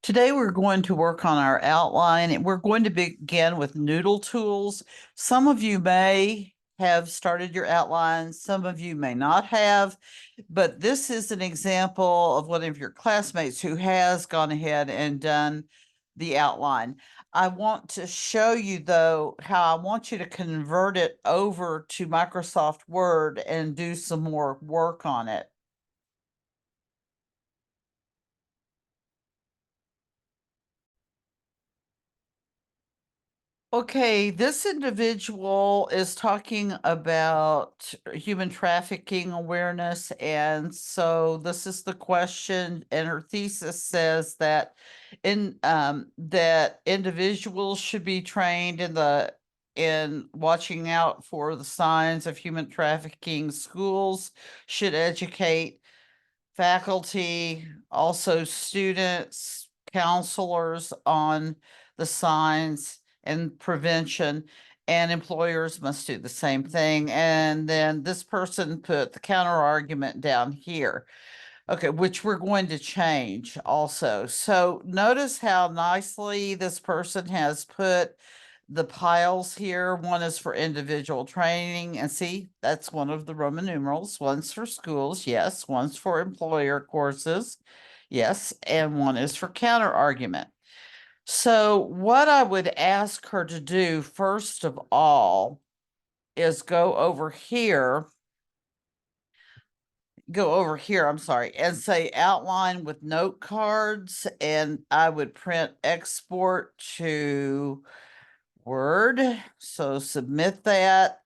Today we're going to work on our outline and we're going to begin with Noodle tools. Some of you may have started your outline, some of you may not have, but this is an example of one of your classmates who has gone ahead and done the outline. I want to show you though how I want you to convert it over to Microsoft Word and do some more work on it. Okay, this individual is talking about human trafficking awareness. And so this is the question, and her thesis says that that individuals should be trained in watching out for the signs of human trafficking. Schools should educate faculty, also students, counselors on the signs and prevention, and employers must do the same thing. And then this person put the counter argument down here. Okay, which we're going to change also. So notice how nicely this person has put the piles here. One is for individual training, and see, that's one of the Roman numerals. One's for schools, yes. One's for employer courses, yes. And one is for counter argument. So what I would ask her to do first of all is go over here, I'm sorry, and say outline with note cards, and I would print export to Word. So submit that.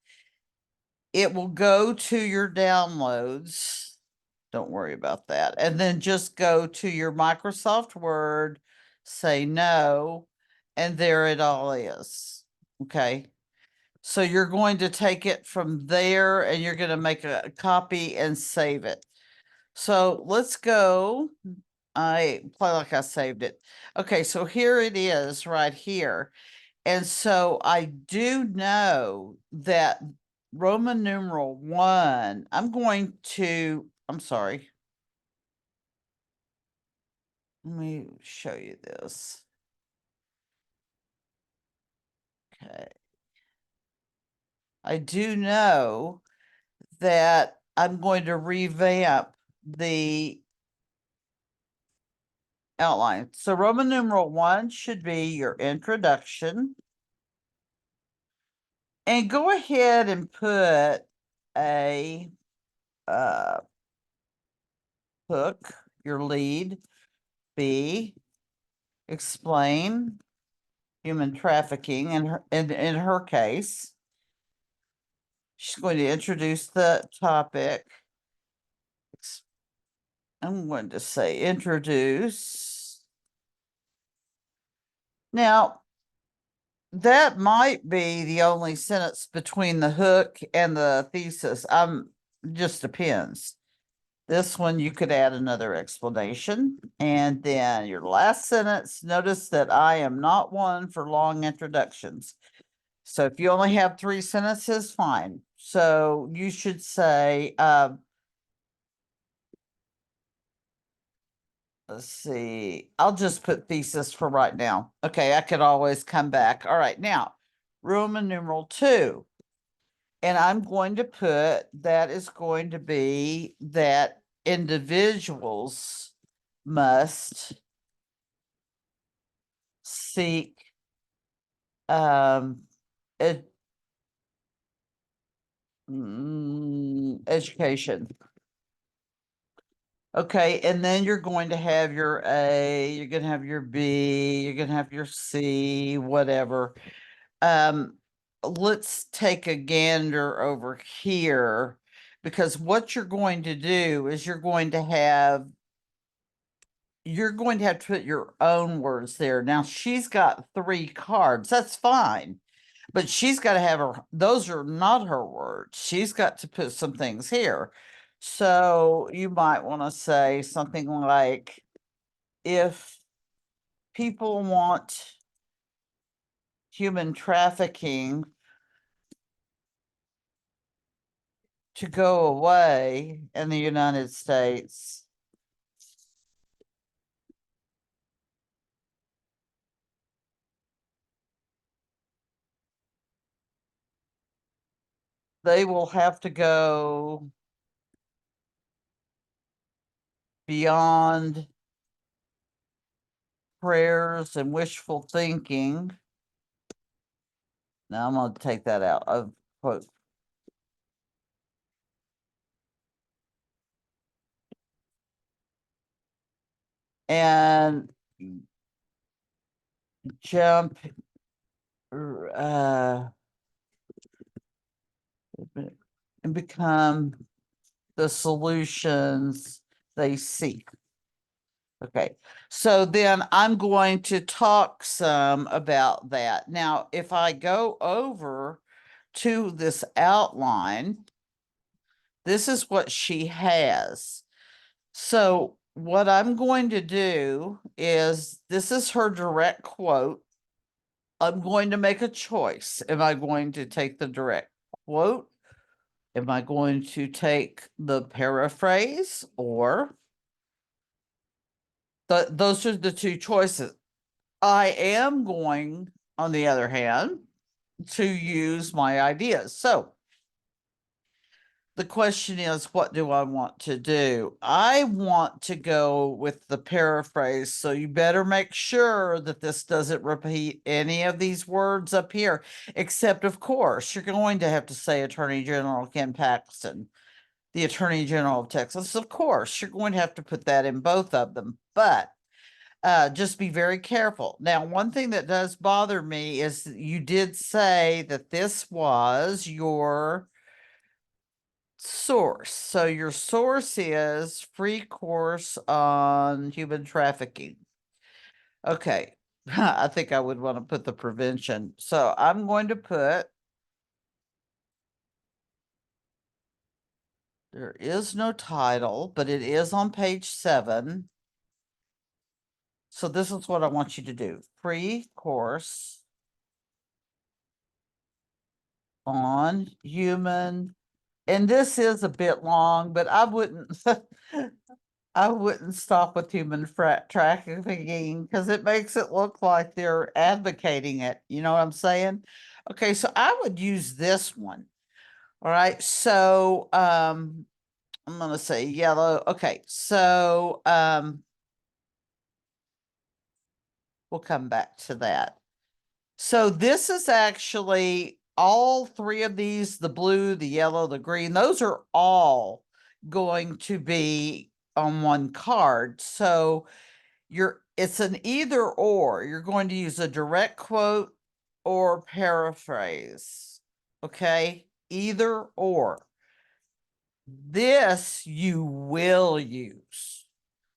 It will go to your downloads. Don't worry about that. And then just go to your Microsoft Word, say no, and there it all is. Okay. So you're going to take it from there and you're going to make a copy and save it. So let's go. I play like I saved it. Okay, so here it is right here. And so I do know that Roman numeral 1, I'm sorry. Let me show you this. Okay. I do know that I'm going to revamp the outline. So Roman numeral 1 should be your introduction. And go ahead and put a hook, your lead. B, explain human trafficking. In her case, she's going to introduce the topic. I'm going to say introduce. Now, that might be the only sentence between the hook and the thesis. Just depends. This one, you could add another explanation. And then your last sentence, notice that I am not one for long introductions. So if you only have 3 sentences, fine. So you should say, let's see, I'll just put thesis for right now. Okay, I could always come back. All right, now, Roman numeral 2. And I'm going to put, that is going to be that individuals must seek ed education. Okay, and then you're going to have your A, you're gonna have your B, you're gonna have your C, whatever. Let's take a gander over here, because what you're going to do is you're going to have to put your own words there. Now she's got 3 cards, that's fine. But she's got to have those are not her words. She's got to put some things here. So you might want to say something like, if people want human trafficking to go away in the United States, they will have to go beyond prayers and wishful thinking. Now I'm going to take that out of quote. And jump uh, and become the solutions they seek. Okay, so then I'm going to talk some about that. Now, if I go over to this outline, this is what she has. So what I'm going to do is, this is her direct quote. I'm going to make a choice. Am I going to take the direct quote? Am I going to take the paraphrase? Or those are the two choices. I am going, on the other hand, to use my ideas. So the question is, what do I want to do? I want to go with the paraphrase. So you better make sure that this doesn't repeat any of these words up here, except, of course, you're going to have to say Attorney General Ken Paxton, the Attorney General of Texas. Of course, you're going to have to put that in both of them, but just be very careful. Now, one thing that does bother me is that you did say that this was your source. So your source is free course on human trafficking. Okay. I think I would want to put the prevention. So I'm going to put, there is no title, but it is on page 7. So this is what I want you to do. Free course on human, and this is a bit long, but I wouldn't I wouldn't stop with human trafficking because it makes it look like they're advocating it. You know what I'm saying? Okay, so I would use this one. All right, so I'm gonna say yellow. Okay, so we'll come back to that. So this is actually all three of these, the blue, the yellow, the green, those are all going to be on one card. So it's an either or. You're going to use a direct quote or paraphrase. Okay? Either or. This you will use.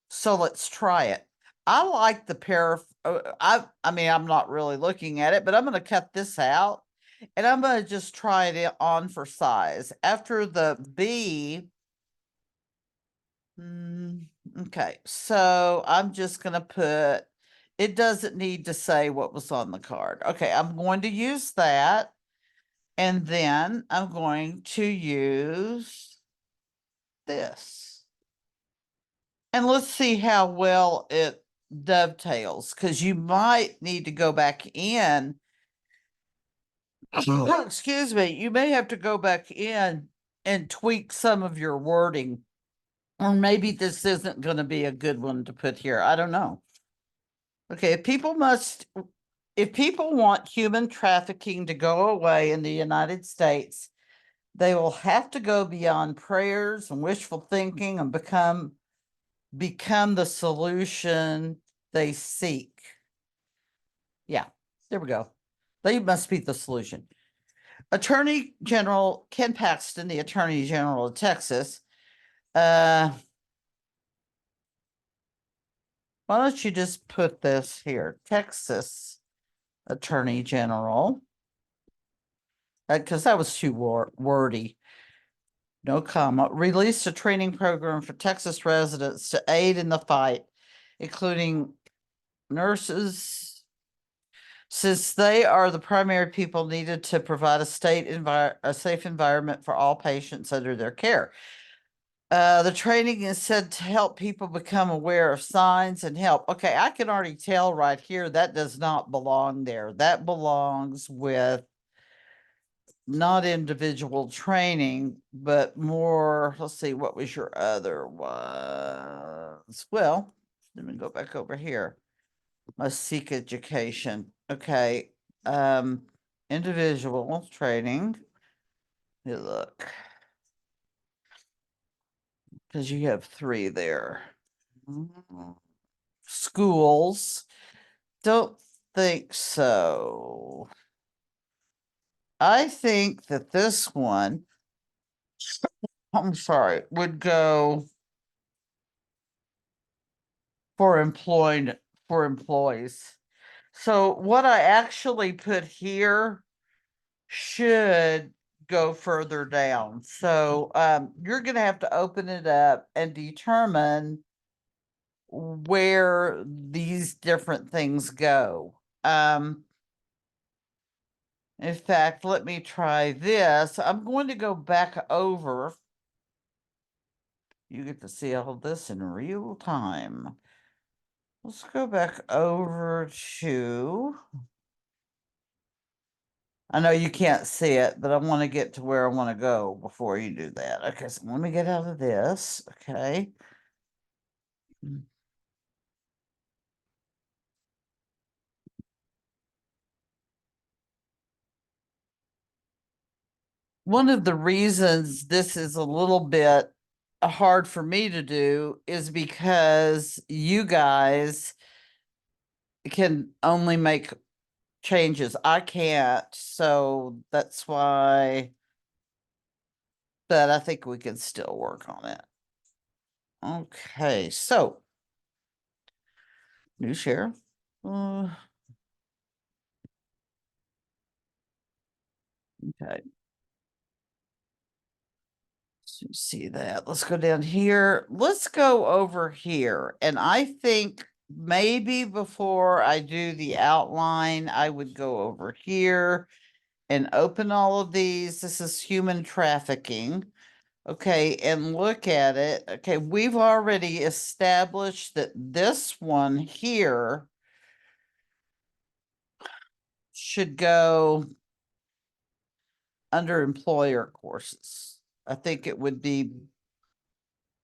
So let's try it. I like the I mean, I'm not really looking at it, but I'm going to cut this out and I'm going to just try it on for size. After the B, okay, so I'm just going to put, it doesn't need to say what was on the card. Okay, I'm going to use that. And then I'm going to use this. And let's see how well it dovetails, because you might need to go back in. Excuse me, you may have to go back in and tweak some of your wording. Or maybe this isn't going to be a good one to put here. I don't know. Okay, if people want human trafficking to go away in the United States, they will have to go beyond prayers and wishful thinking and become the solution they seek. Yeah, there we go. They must be the solution. Attorney General Ken Paxton, the Attorney General of Texas, why don't you just put this here? Texas Attorney General, because that was too wordy. No comma. Released a training program for Texas residents to aid in the fight, including nurses, since they are the primary people needed to provide a safe environment for all patients under their care. The training is said to help people become aware of signs and help. Okay, I can already tell right here that does not belong there. That belongs with not individual training, but more, let's see, what was your other ones? Well, let me go back over here. Must seek education. Okay. Um, individual training. You look, because you have three there. Schools. Don't think so. I think that this one, I'm sorry, would go for employed for employees. So what I actually put here should go further down. So you're gonna have to open it up and determine where these different things go. In fact, let me try this. I'm going to go back over. You get to see all this in real time. Let's go back over to. I know you can't see it, but I want to get to where I want to go before you do that. Okay, so let me get out of this. Okay. One of the reasons this is a little bit hard for me to do is because you guys can only make changes. I can't. So that's why, but I think we can still work on it. Okay, so new share. Okay. So you see that. Let's go down here. Let's go over here. And I think maybe before I do the outline, I would go over here and open all of these. This is human trafficking. Okay, and look at it. Okay, we've already established that this one here should go under employer courses. I think it would be,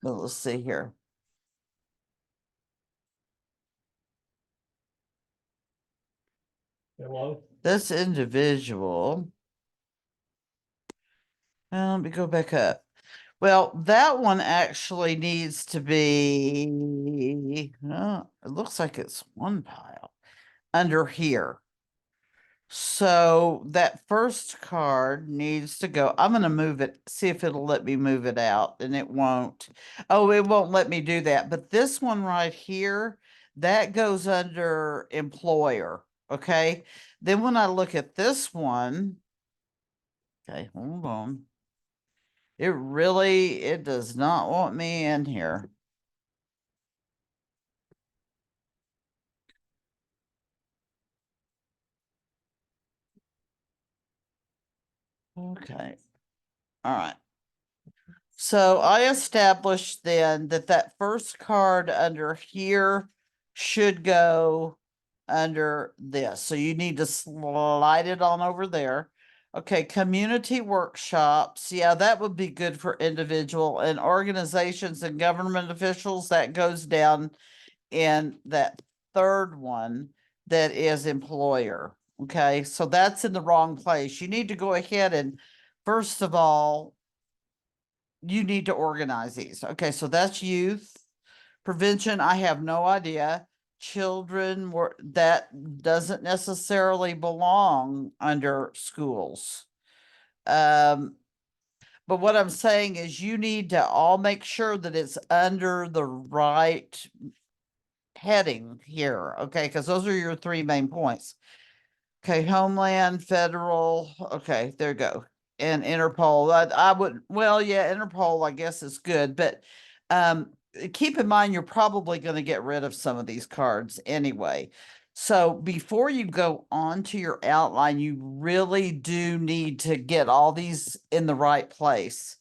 well, let's see here. Hello? This individual, well, let me go back up. Well, that one actually needs to be, it looks like it's one pile under here. So that first card needs to go. I'm going to move it, see if it'll let me move it out, and it won't. Oh, it won't let me do that. But this one right here, that goes under employer. Okay. Then when I look at this one, okay, hold on. It does not want me in here. Okay. All right. So I established then that that first card under here should go under this. So you need to slide it on over there. Okay, community workshops. Yeah, that would be good for individual and organizations and government officials. That goes down in that third one that is employer. Okay, so that's in the wrong place. You need to go ahead and, first of all, you need to organize these. Okay, so that's youth. Prevention, I have no idea. Children were that doesn't necessarily belong under schools. But what I'm saying is you need to all make sure that it's under the right heading here, okay? Because those are your three main points. Okay, Homeland, Federal. Okay, there you go. And Interpol. I would, well, yeah, Interpol, I guess is good, but keep in mind you're probably going to get rid of some of these cards anyway. So before you go on to your outline, you really do need to get all these in the right place.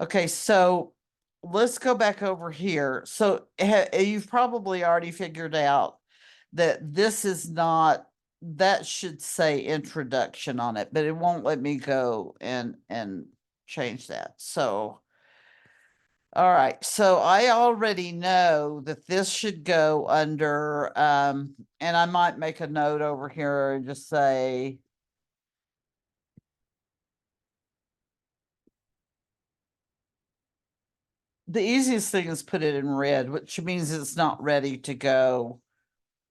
Okay, so let's go back over here. So you've probably already figured out that this is not that should say introduction on it, but it won't let me go and change that. So, all right. So I already know that this should go under, and I might make a note over here and just say, the easiest thing is put it in red, which means it's not ready to go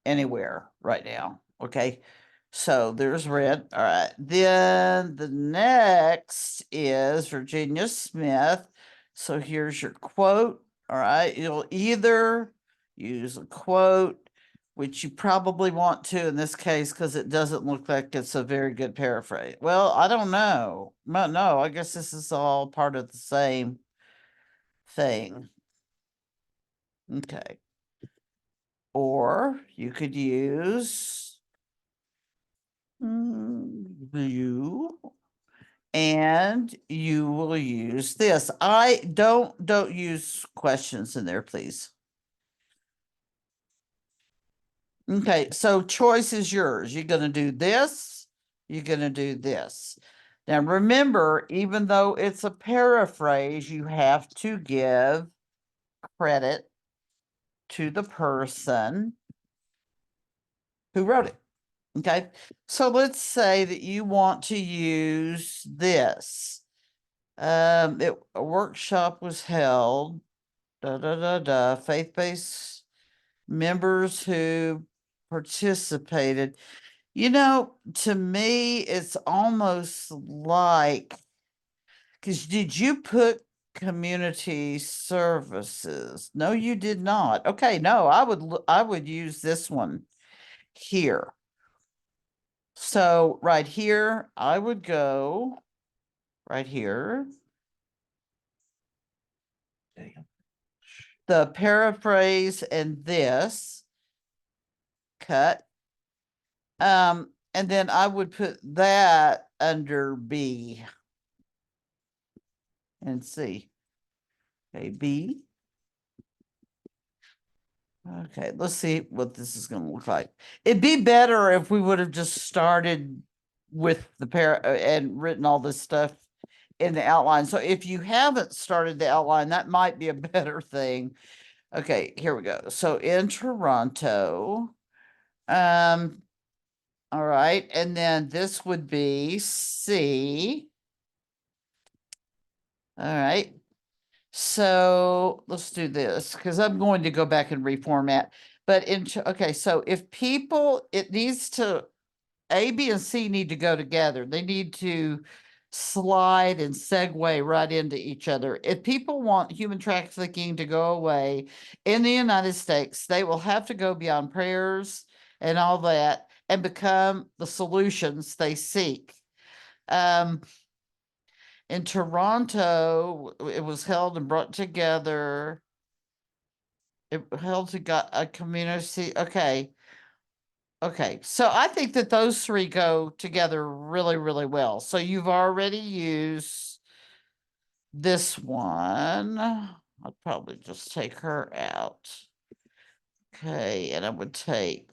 anywhere right now. Okay. So there's red. All right. Then the next is Virginia Smith. So here's your quote. All right. You'll either use a quote, which you probably want to in this case because it doesn't look like it's a very good paraphrase. Well, I don't know. No, I guess this is all part of the same thing. Okay. Or you could use you, and you will use this. I don't use questions in there, please. Okay, so choice is yours. You're gonna do this, you're gonna do this. Now remember, even though it's a paraphrase, you have to give credit to the person who wrote it. Okay, so let's say that you want to use this. A workshop was held, faith-based members who participated. You know, to me, it's almost like, because did you put community services? No, you did not. Okay, no, I would use this one here. So right here, I would go right here. The paraphrase and this cut. And then I would put that under B and C. Okay, B. Okay, let's see what this is going to look like. It'd be better if we would have just started with the and written all this stuff in the outline. So if you haven't started the outline, that might be a better thing. Okay, here we go. So in Toronto, all right, and then this would be C. All right. So let's do this because I'm going to go back and reformat. But okay, so if people, it needs to, A, B, and C need to go together. They need to slide and segue right into each other. If people want human trafficking to go away in the United States, they will have to go beyond prayers and all that and become the solutions they seek. In Toronto, it was held and brought together. It held to got a community. Okay. Okay. So I think that those three go together really, really well. So you've already used this one. I'd probably just take her out. Okay. And I would take.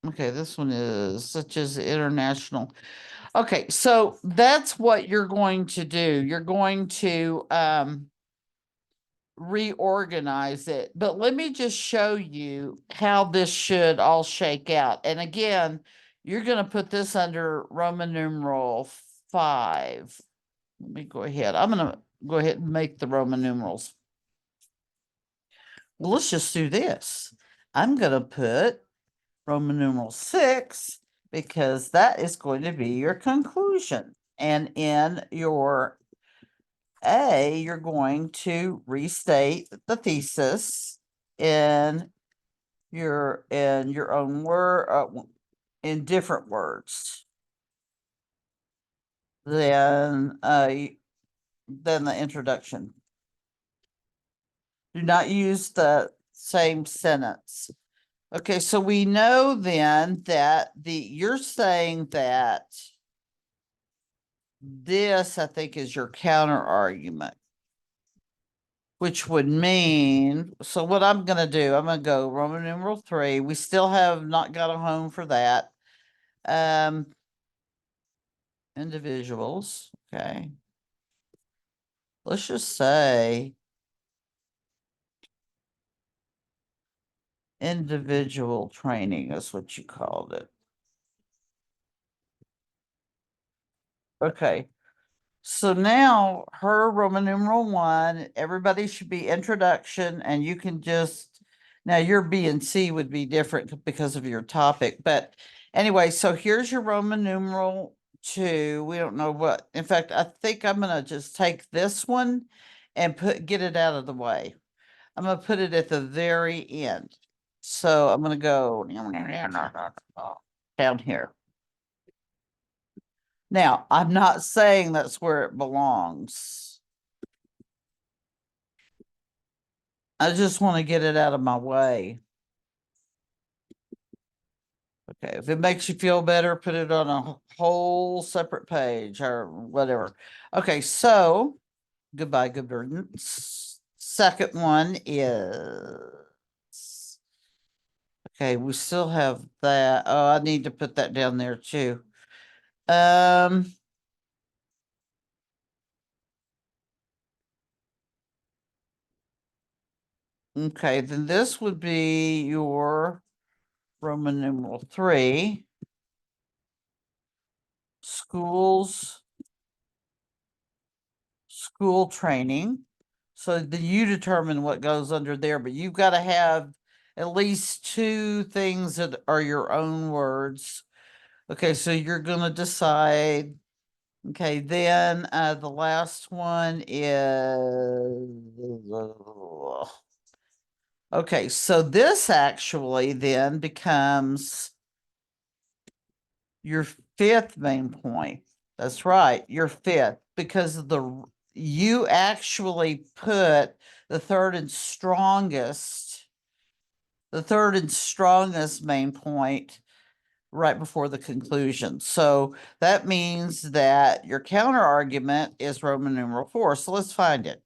Okay, this one is such as international. Okay, so that's what you're going to do. You're going to reorganize it. But let me just show you how this should all shake out. And again, you're going to put this under Roman numeral 5. Let me go ahead. I'm going to go ahead and make the Roman numerals. Well, let's just do this. I'm going to put Roman numeral 6 because that is going to be your conclusion. And in your A, you're going to restate the thesis in your own word, in different words than the introduction. Do not use the same sentence. Okay, so we know then that you're saying that this, I think, is your counter argument. which would mean, so what I'm gonna do, I'm gonna go Roman numeral 3. We still have not got a home for that. Individuals, okay. Let's just say individual training is what you called it. Okay. So now her Roman numeral 1, everybody should be introduction, and you can just, now your B and C would be different because of your topic. But anyway, so here's your Roman numeral 2. We don't know what, in fact, I think I'm gonna just take this one and get it out of the way. I'm gonna put it at the very end. So I'm gonna go down here. Now, I'm not saying that's where it belongs. I just want to get it out of my way. Okay, if it makes you feel better, put it on a whole separate page or whatever. Okay, so goodbye, good riddance. Second one is, okay, we still have that. Oh, I need to put that down there too. Um, okay, then this would be your Roman numeral 3. Schools, school training. So then you determine what goes under there, but you've got to have at least 2 things that are your own words. Okay, so you're gonna decide. Okay, then the last one is, okay, so this actually then becomes your 5th main point. That's right, your 5th, because you actually put the third and strongest main point right before the conclusion. So that means that your counter argument is Roman numeral 4. So let's find it.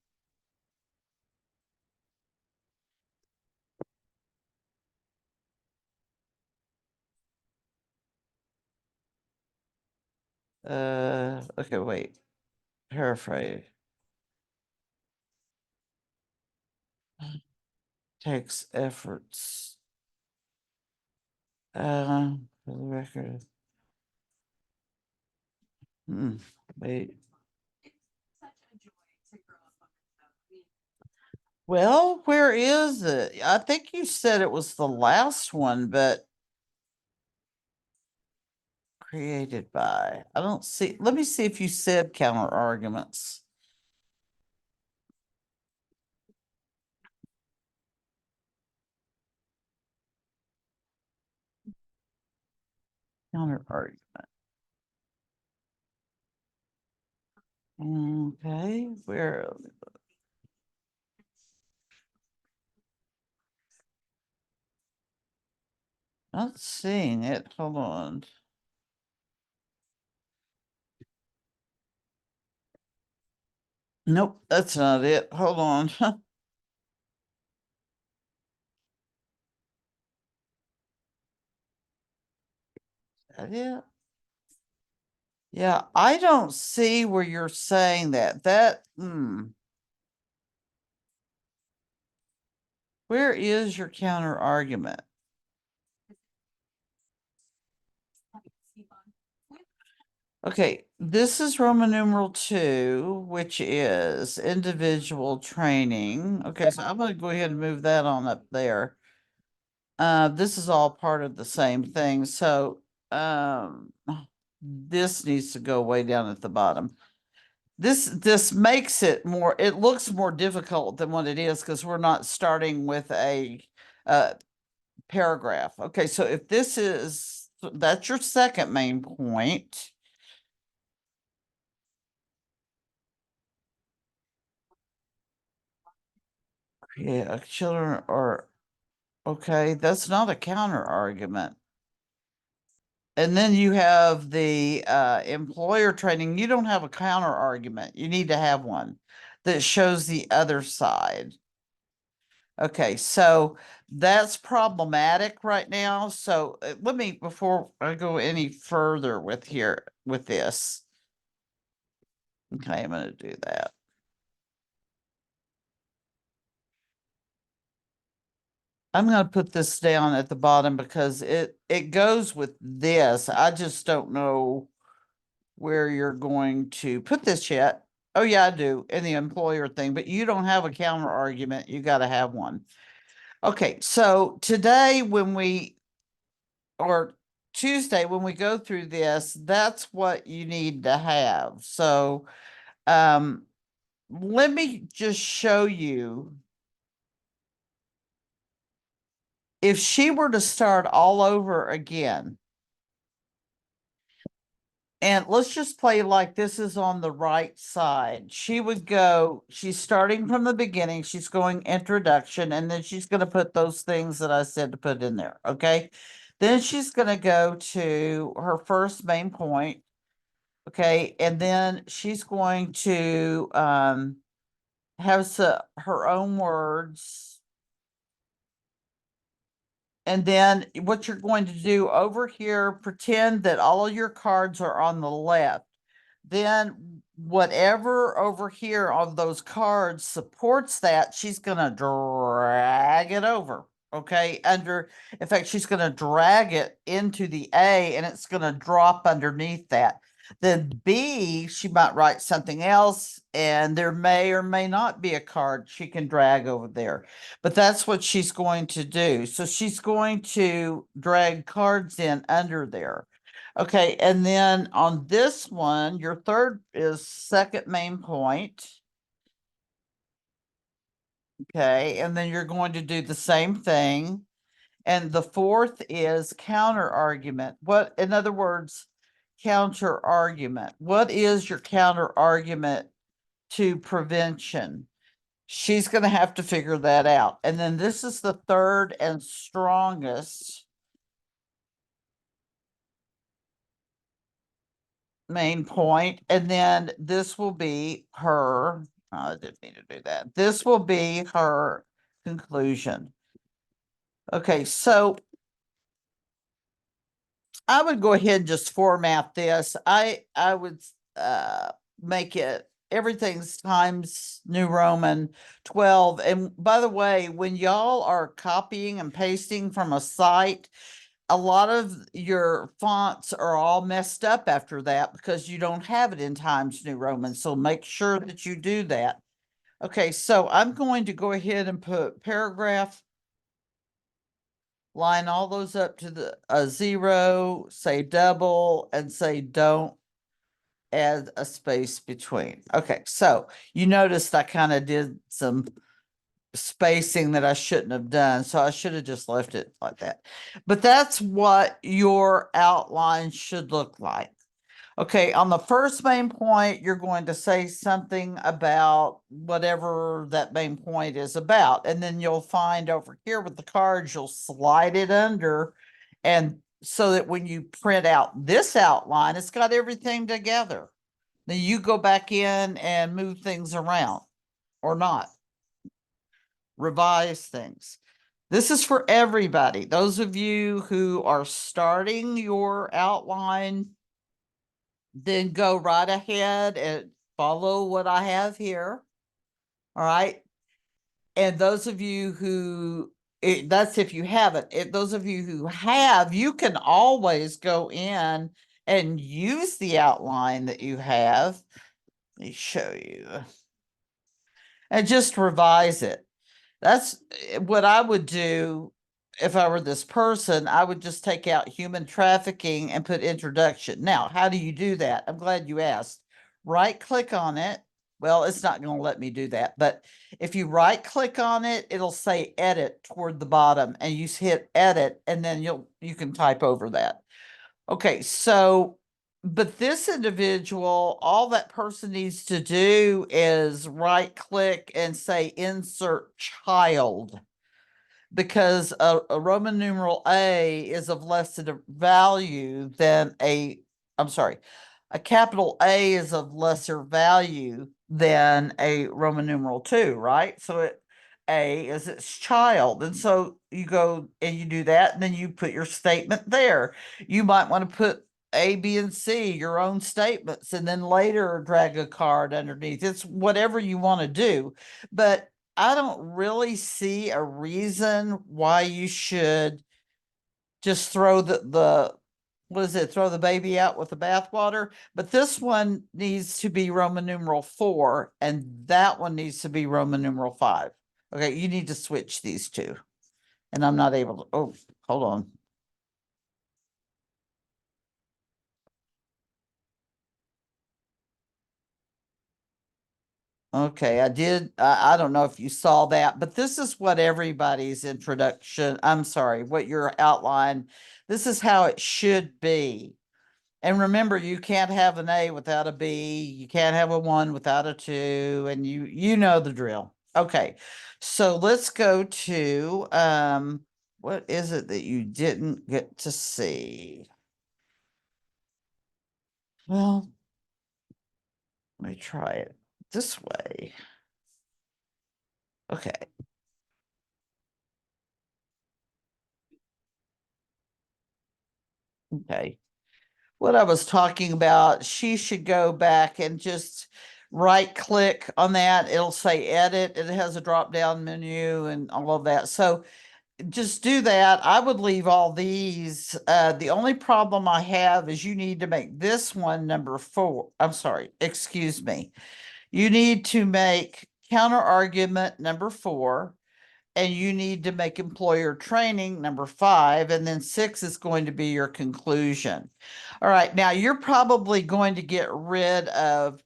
Okay, wait. Paraphrase. Takes efforts. For the record. Wait. Well, where is it? I think you said it was the last one, but created by. I don't see. Let me see if you said counter arguments. Counter argument. Okay, where? Not seeing it. Hold on. Nope, that's not it. Hold on. That it? Yeah, I don't see where you're saying that. Where is your counter argument? Okay, this is Roman numeral 2, which is individual training. Okay, so I'm gonna go ahead and move that on up there. This is all part of the same thing, so this needs to go way down at the bottom. This makes it more, it looks more difficult than what it is because we're not starting with a paragraph. Okay, so if this is, that's your second main point. Yeah, children are, okay, that's not a counter argument. And then you have the employer training. You don't have a counter argument. You need to have one. that shows the other side. Okay, so that's problematic right now. So let me, before I go any further with here with this. Okay, I'm going to do that. I'm going to put this down at the bottom because it goes with this. I just don't know where you're going to put this yet. Oh yeah, I do, in the employer thing, but you don't have a counter argument. You got to have one. Okay, so today when we, or Tuesday when we go through this, that's what you need to have. So um let me just show you. If she were to start all over again, and let's just play like this is on the right side. She would go, she's starting from the beginning, she's going introduction, and then she's going to put those things that I said to put in there. Okay. Then she's going to go to her first main point. Okay. And then she's going to have her own words. And then what you're going to do over here, pretend that all of your cards are on the left. Then whatever over here on those cards supports that, she's going to drag it over. Okay. In fact, she's going to drag it into the A and it's going to drop underneath that. Then B, she might write something else, and there may or may not be a card she can drag over there. But that's what she's going to do. So she's going to drag cards in under there. Okay, and then on this one, your third is second main point. Okay, and then you're going to do the same thing. And the fourth is counter argument. What, in other words, counter argument. What is your counter argument to prevention? She's going to have to figure that out. And then this is the third and strongest main point. And then this will be her, I didn't mean to do that. This will be her conclusion. Okay, so I would go ahead and just format this. I would make it everything's Times New Roman 12. And by the way, when y'all are copying and pasting from a site, a lot of your fonts are all messed up after that because you don't have it in Times New Roman. So make sure that you do that. Okay, so I'm going to go ahead and put paragraph, line all those up to the 0, say double, and say don't add a space between. Okay, so you noticed I kind of did some spacing that I shouldn't have done. So I should have just left it like that. But that's what your outline should look like. Okay, on the first main point, you're going to say something about whatever that main point is about. And then you'll find over here with the cards, you'll slide it under. And so that when you print out this outline, it's got everything together. Then you go back in and move things around or not, revise things. This is for everybody. Those of you who are starting your outline, then go right ahead and follow what I have here. All right. And those of you who, that's if you haven't. Those of you who have, you can always go in and use the outline that you have. Let me show you. And just revise it. That's what I would do if I were this person. I would just take out human trafficking and put introduction. Now, how do you do that? I'm glad you asked. Right click on it. Well, it's not going to let me do that, but if you right click on it, it'll say edit toward the bottom and you hit edit and then you can type over that. Okay, so but this individual, all that person needs to do is right click and say insert child, because a Roman numeral A is of less than a value than I'm sorry, a capital A is of lesser value than a Roman numeral two, right? So A is its child. And so you go and you do that, and then you put your statement there. You might want to put A, B, and C, your own statements, and then later drag a card underneath. It's whatever you want to do. But I don't really see a reason why you should just throw the what is it, throw the baby out with the bathwater. But this one needs to be Roman numeral 4, and that one needs to be Roman numeral 5. Okay, you need to switch these two. And I'm not able to, oh, hold on. Okay, I don't know if you saw that, but this is what everybody's introduction, I'm sorry, what your outline, this is how it should be. And remember, you can't have an A without a B. You can't have a 1 without a 2, and you know the drill. Okay. So let's go to what is it that you didn't get to see? Well, let me try it this way. Okay. Okay. What I was talking about, she should go back and just right click on that. It'll say edit. It has a drop down menu and all of that. So just do that. I would leave all these. The only problem I have is you need to make this one number 4. I'm sorry, excuse me. You need to make counter argument number 4, and you need to make employer training number 5, and then 6 is going to be your conclusion. All right, now you're probably going to get rid of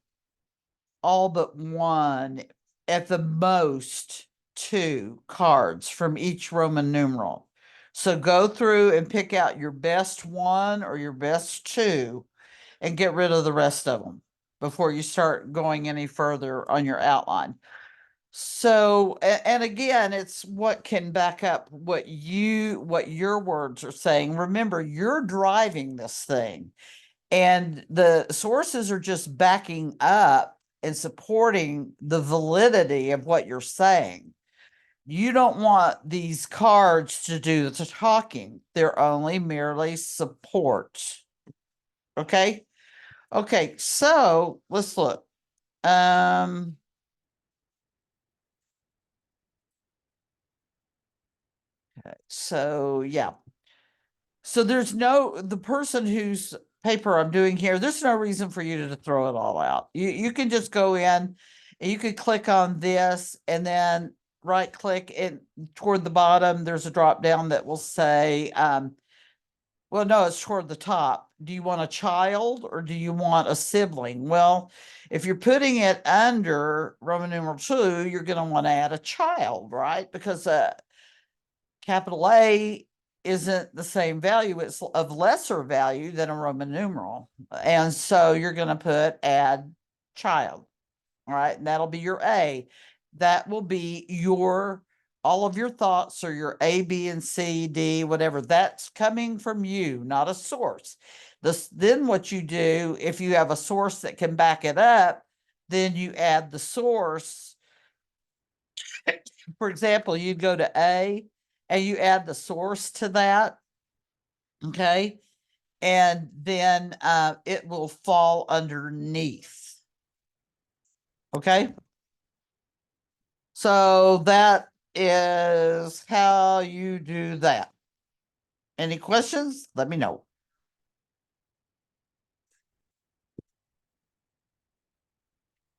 all but one, at the most 2 cards from each Roman numeral. So go through and pick out your best 1 or your best 2 and get rid of the rest of them before you start going any further on your outline. So, and again, it's what can back up what your words are saying. Remember, you're driving this thing, and the sources are just backing up and supporting the validity of what you're saying. You don't want these cards to do the talking. They're only merely support. Okay? Okay, so let's look. So yeah. So there's no, the person whose paper I'm doing here, there's no reason for you to throw it all out. You can just go in and you could click on this and then right click and toward the bottom, there's a drop down that will say, well, no, it's toward the top. Do you want a child or do you want a sibling? Well, if you're putting it under Roman numeral 2, you're going to want to add a child, right? Because capital A isn't the same value, it's of lesser value than a Roman numeral. And so you're going to put add child. All right. And that'll be your A. That will be your, all of your thoughts or your A, B, and C, D, whatever. That's coming from you, not a source. This, then what you do, if you have a source that can back it up, then you add the source. For example, you'd go to A and you add the source to that. Okay. And then it will fall underneath. Okay. So that is how you do that. Any questions? Let me know.